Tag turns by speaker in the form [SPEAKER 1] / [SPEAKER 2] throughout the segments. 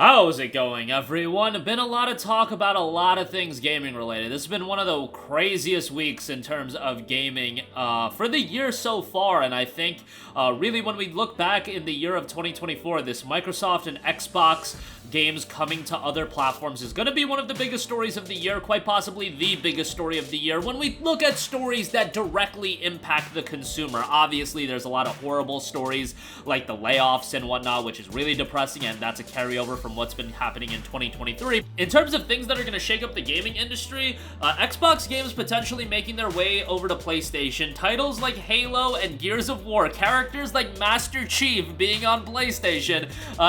[SPEAKER 1] How's it going, everyone? Been a lot of talk about a lot of things gaming related. This has been one of the craziest weeks in terms of gaming for the year so far, and I think really when we look back in the year of 2024, this Microsoft and Xbox games coming to other platforms is going to be one of the biggest stories of the year, quite possibly the biggest story of the year when we look at stories that directly impact the consumer. Obviously, there's a lot of horrible stories like the layoffs and whatnot, which is really depressing, and that's a carryover from what's been happening in 2023. In terms of things that are going to shake up the gaming industry, Xbox games potentially making their way over to PlayStation, titles like Halo and Gears of War, characters like Master Chief being on PlayStation,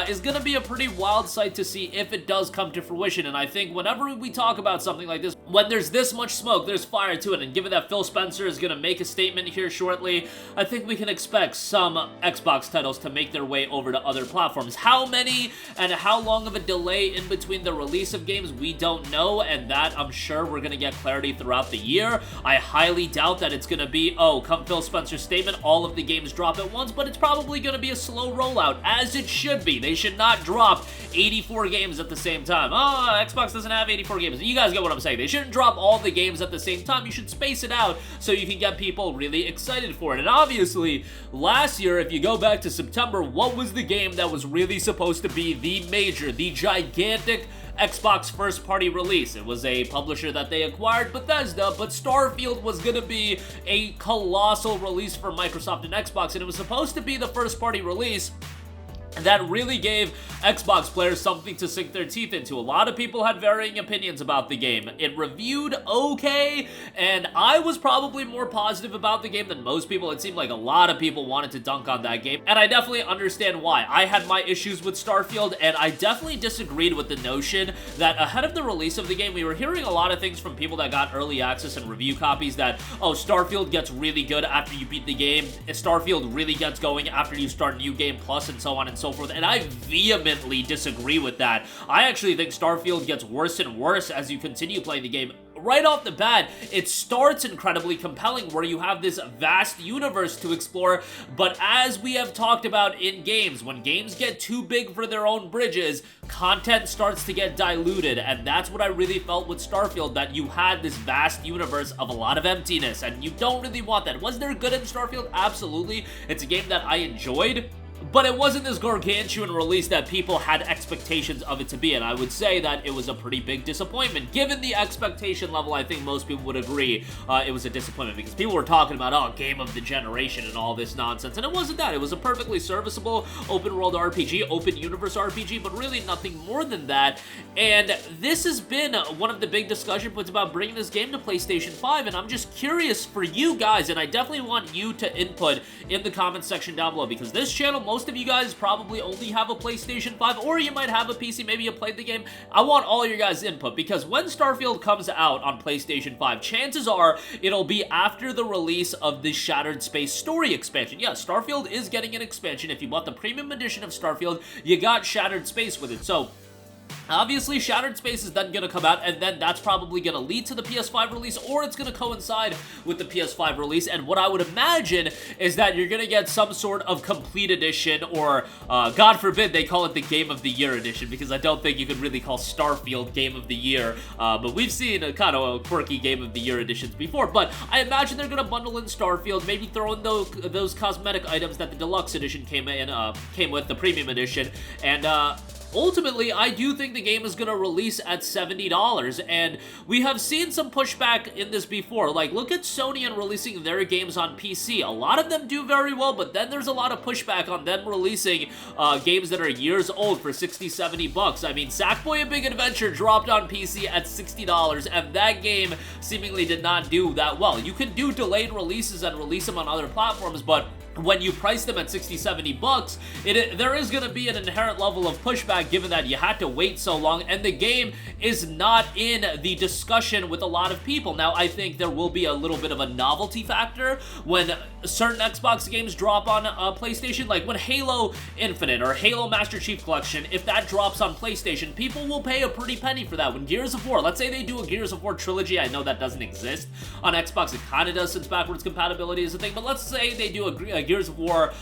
[SPEAKER 1] is going to be a pretty wild sight to see if it does come to fruition. And I think whenever we talk about something like this, when there's this much smoke, there's fire to it, and given that Phil Spencer is going to make a statement here shortly, I think we can expect some Xbox titles to make their way over to other platforms. How many and how long of a delay in between the release of games, we don't know, and that I'm sure we're going to get clarity throughout the year. I highly doubt that it's going to be, oh, come Phil Spencer's statement, all of the games drop at once, but it's probably going to be a slow rollout, as it should be. They should not drop 84 games at the same time. Oh, Xbox doesn't have 84 games. You guys get what I'm saying. They shouldn't drop all the games at the same time. You should space it out so you can get people really excited for it. And obviously, last year, if you go back to September, what was the game that was really supposed to be the major, the gigantic Xbox first-party release? It was a publisher that they acquired, Bethesda, but Starfield was gonna be a colossal release for Microsoft and Xbox, and it was supposed to be the first-party release that really gave Xbox players something to sink their teeth into. A lot of people had varying opinions about the game. It reviewed okay, and I was probably more positive about the game than most people. It seemed like a lot of people wanted to dunk on that game, and I definitely understand why. I had my issues with Starfield, and I definitely disagreed with the notion that ahead of the release of the game, we were hearing a lot of things from people that got early access and review copies that, oh, Starfield gets really good after you beat the game, Starfield really gets going after you start New Game Plus, and so on and so forth, and I vehemently disagree with that. I actually think Starfield gets worse and worse as you continue playing the game. Right off the bat, it starts incredibly compelling where you have this vast universe to explore, but as we have talked about in games, when games get too big for their own bridges, content starts to get diluted, and that's what I really felt with Starfield, that you had this vast universe of a lot of emptiness, and you don't really want that. Was there good in Starfield? Absolutely. It's a game that I enjoyed, but it wasn't this gargantuan release that people had expectations of it to be, and I would say that it was a pretty big disappointment. Given the expectation level, I think most people would agree it was a disappointment, because people were talking about, oh, game of the generation and all this nonsense, and it wasn't that. It was a perfectly serviceable open-world RPG, open-universe RPG, but really nothing more than that, and this has been one of the big discussion points about bringing this game to PlayStation 5, and I'm just curious for you guys, and I definitely want you to input in the comments section down below, because this channel, most of you guys probably only have a PlayStation 5, or you might have a PC, maybe you played the game. I want all your guys' input, because when Starfield comes out on PlayStation 5, chances are it'll be after the release of the Shattered Space story expansion. Yeah, Starfield is getting an expansion. If you bought the premium edition of Starfield, you got Shattered Space with it. So obviously, Shattered Space is then going to come out, and then that's probably going to lead to the PS5 release, or it's going to coincide with the PS5 release, and what I would imagine is that you're going to get some sort of complete edition, or, God forbid, they call it the Game of the Year edition, because I don't think you could really call Starfield Game of the Year, but we've seen a kind of quirky Game of the Year editions before, but I imagine they're going to bundle in Starfield, maybe throw in those cosmetic items that the Deluxe Edition came with, the Premium Edition, and, ultimately, I do think the game is going to release at $70, and we have seen some pushback in this before. Like, look at Sony and releasing their games on PC. A lot of them do very well, but then there's a lot of pushback on them releasing games that are years old for 60, 70 bucks. I mean, Sackboy: A Big Adventure dropped on PC at $60, and that game seemingly did not do that well. You can do delayed releases and release them on other platforms, but when you price them at 60, 70 bucks, there is going to be an inherent level of pushback given that you had to wait so long, and the game is not in the discussion with a lot of people. Now, I think there will be a little bit of a novelty factor when certain Xbox games drop on PlayStation, like when Halo Infinite or Halo Master Chief Collection, if that drops on PlayStation, people will pay a pretty penny for that. When Gears of War, let's say they do a Gears of War trilogy, I know that doesn't exist on Xbox, it kind of does since backwards compatibility is a thing, but let's say they do a Gears of War,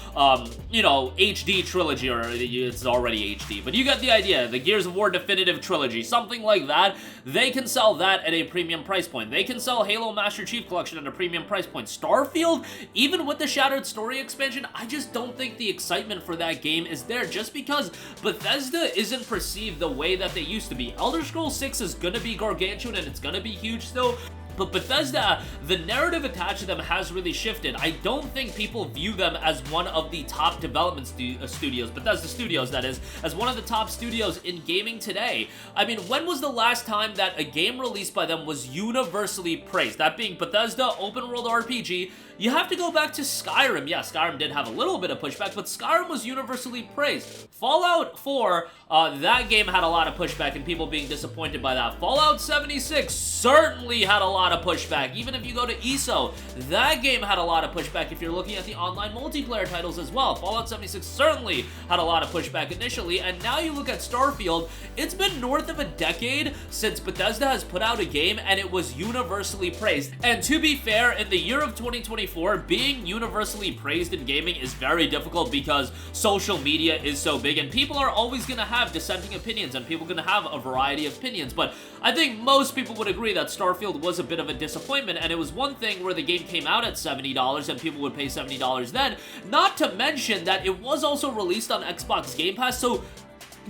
[SPEAKER 1] you know, HD trilogy, or it's already HD, but you get the idea, the Gears of War Definitive Trilogy, something like that. They can sell that at a premium price point. They can sell Halo Master Chief Collection at a premium price point. Starfield, even with the Shattered Story expansion, I just don't think the excitement for that game is there, just because Bethesda isn't perceived the way that they used to be. Elder Scrolls 6 is gonna be gargantuan and it's gonna be huge still, but Bethesda, the narrative attached to them has really shifted. I don't think people view them as one of the top development studios, Bethesda Studios that is, as one of the top studios in gaming today. I mean, when was the last time that a game released by them was universally praised? That being Bethesda, open world RPG. You have to go back to Skyrim. Yeah, Skyrim did have a little bit of pushback, but Skyrim was universally praised. Fallout 4, that game had a lot of pushback and people being disappointed by that. Fallout 76 certainly had a lot of pushback. Even if you go to ESO, that game had a lot of pushback if you're looking at the online multiplayer titles as well. Fallout 76 certainly had a lot of pushback initially, and now you look at Starfield, it's been north of a decade since Bethesda has put out a game and it was universally praised. And to be fair, in the year of 2024, being universally praised in gaming is very difficult because social media is so big and people are always going to have dissenting opinions and people are going to have a variety of opinions. But I think most people would agree that Starfield was a bit of a disappointment, and it was one thing where the game came out at $70 and people would pay $70 then, not to mention that it was also released on Xbox Game Pass, so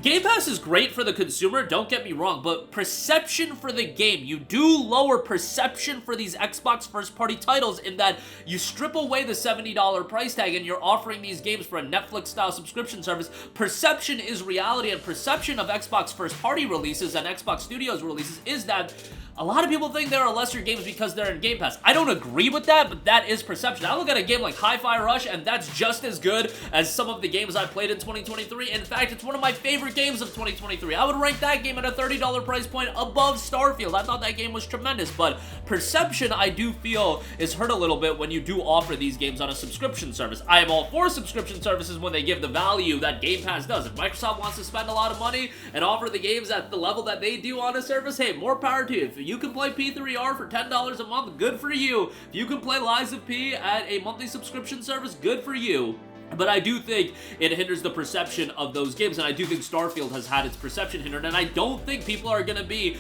[SPEAKER 1] Game Pass is great for the consumer, don't get me wrong, but perception for the game, you do lower perception for these Xbox first-party titles in that you strip away the $70 price tag and you're offering these games for a Netflix-style subscription service. Perception is reality, and perception of Xbox first-party releases and Xbox Studios releases is that a lot of people think there are lesser games because they're in Game Pass. I don't agree with that, but that is perception. I look at a game like Hi-Fi Rush, and that's just as good as some of the games I played in 2023. In fact, it's one of my favorite games of 2023. I would rank that game at a $30 price point above Starfield. I thought that game was tremendous, but perception, I do feel, is hurt a little bit when you do offer these games on a subscription service. I am all for subscription services when they give the value that Game Pass does. If Microsoft wants to spend a lot of money and offer the games at the level that they do on a service, hey, more power to you. If you can play P3R for $10 a month, good for you. If you can play Lies of P at a monthly subscription service, good for you. But I do think it hinders the perception of those games, and I do think Starfield has had its perception hindered, and I don't think people are going to be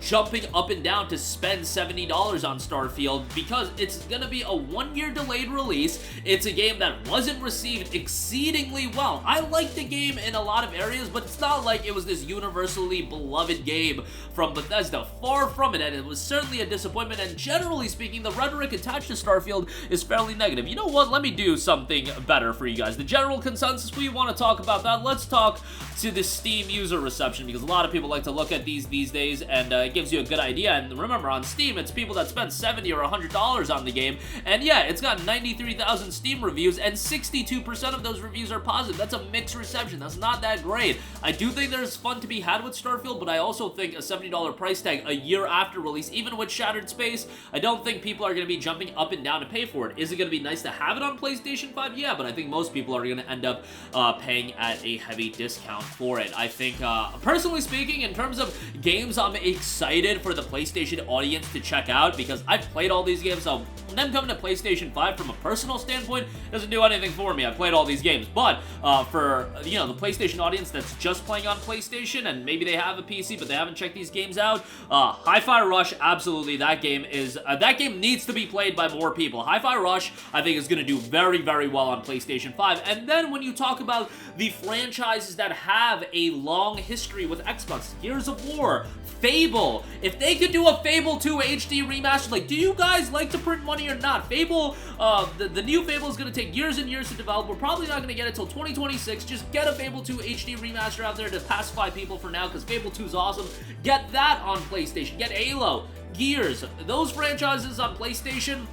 [SPEAKER 1] jumping up and down to spend $70 on Starfield because it's going to be a one-year delayed release. It's a game that wasn't received exceedingly well. I liked the game in a lot of areas, but it's not like it was this universally beloved game from Bethesda. Far from it, and it was certainly a disappointment, and generally speaking, the rhetoric attached to Starfield is fairly negative. You know what? Let me do something better for you guys. The general consensus, we want to talk about that. Let's talk to the Steam user reception, because a lot of people like to look at these days, and it gives you a good idea. And remember, on Steam, it's people that spend $70 or $100 on the game, and yeah, it's got 93,000 Steam reviews, and 62% of those reviews are positive. That's a mixed reception. That's not that great. I do think there's fun to be had with Starfield, but I also think a $70 price tag a year after release, even with Shattered Space, I don't think people are going to be jumping up and down to pay for it. Is it going to be nice to have it on PlayStation 5? Yeah, but I think most people are going to end up paying at a heavy discount for it. I think, personally speaking, in terms of games I'm excited for the PlayStation audience to check out, because I've played all these games, so them coming to PlayStation 5 from a personal standpoint doesn't do anything for me. I've played all these games, but for, you know, the PlayStation audience that's just playing on PlayStation and maybe they have a PC but they haven't checked these games out, Hi-Fi Rush, absolutely, that game needs to be played by more people. Hi-Fi Rush, I think, is going to do very, very well on PlayStation 5. And then when you talk about the franchises that have a long history with Xbox, Gears of War, Fable, if they could do a Fable 2 HD remaster, like, do you guys like to print money or not? Fable, the new Fable is going to take years and years to develop. We're probably not going to get it till 2026. Just get a Fable 2 HD remaster out there to pacify people for now, because Fable 2 is awesome. Get that on PlayStation. Get Halo, Gears, those franchises on PlayStation.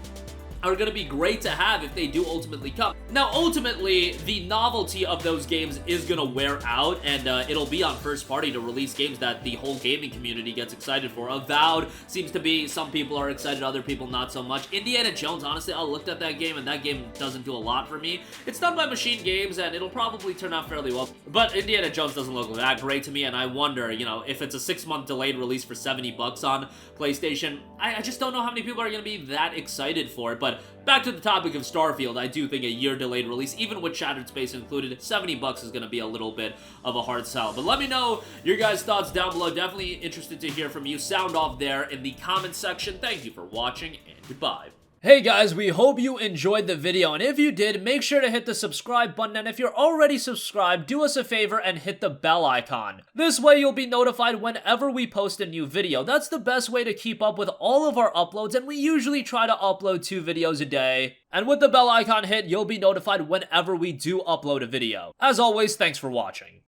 [SPEAKER 1] are going to be great to have if they do ultimately come. Now, ultimately, the novelty of those games is going to wear out, and it'll be on first party to release games that the whole gaming community gets excited for. Avowed seems to be, some people are excited, other people not so much. Indiana Jones, honestly, I looked at that game, and that game doesn't do a lot for me. It's done by Machine Games, and it'll probably turn out fairly well, but Indiana Jones doesn't look that great to me, and I wonder, you know, if it's a 6-month delayed release for $70 on PlayStation, I just don't know how many people are going to be that excited for it. But back to the topic of Starfield, I do think a year delayed release, even with Shattered Space included, $70 is going to be a little bit of a hard sell. But let me know your guys' thoughts down below. Definitely interested to hear from you. Sound off there in the comments section. Thank you for watching, and goodbye. Hey guys, we hope you enjoyed the video, and if you did, make sure to hit the subscribe button, and if you're already subscribed, do us a favor and hit the bell icon. This way you'll be notified whenever we post a new video. That's the best way to keep up with all of our uploads, and we usually try to upload 2 videos a day. And with the bell icon hit, you'll be notified whenever we do upload a video. As always, thanks for watching.